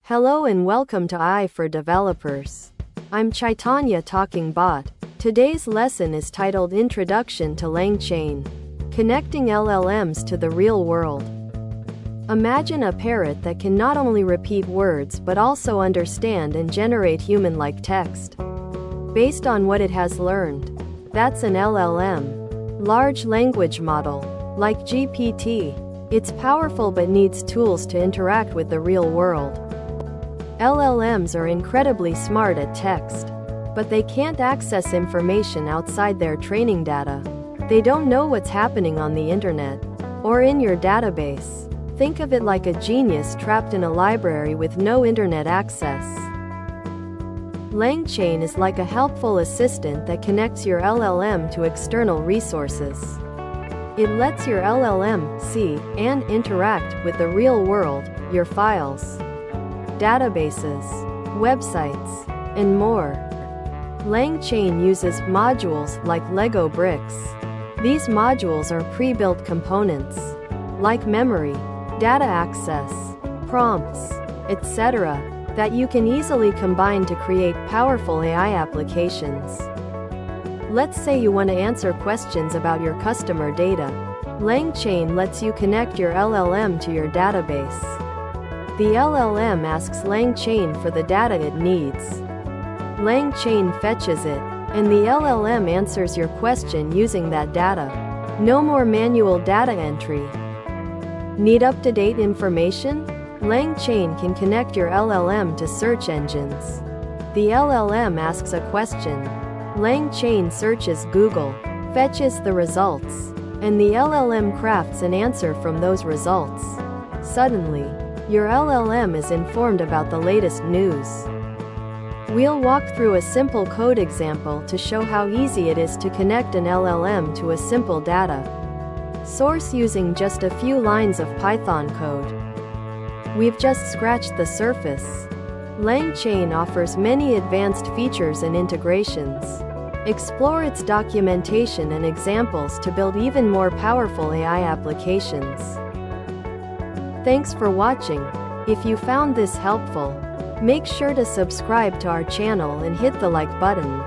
Hello and welcome to AI for Developers. I'm Chaitanya talking bot. Today's lesson is titled Introduction to LangChain, Connecting LLMs to the Real World. Imagine a parrot that can not only repeat words but also understand and generate human-like text based on what it has learned. That's an LLM, large language model, like GPT. It's powerful but needs tools to interact with the real world. LLMs are incredibly smart at text, but they can't access information outside their training data. They don't know what's happening on the internet or in your database. Think of it like a genius trapped in a library with no internet access. LangChain is like a helpful assistant that connects your LLM to external resources. It lets your LLM see and interact with the real world, your files, databases, websites, and more. LangChain uses modules like Lego bricks. These modules are pre-built components, like memory, data access, prompts, etc., that you can easily combine to create powerful AI applications. Let's say you want to answer questions about your customer data. LangChain lets you connect your LLM to your database. The LLM asks LangChain for the data it needs. LangChain fetches it, and the LLM answers your question using that data. No more manual data entry. Need up-to-date information? LangChain can connect your LLM to search engines. The LLM asks a question. LangChain searches Google, fetches the results, and the LLM crafts an answer from those results. Suddenly, your LLM is informed about the latest news. We'll walk through a simple code example to show how easy it is to connect an LLM to a simple data source using just a few lines of Python code. We've just scratched the surface. LangChain offers many advanced features and integrations. Explore its documentation and examples to build even more powerful AI applications. Thanks for watching. If you found this helpful, make sure to subscribe to our channel and hit the like button.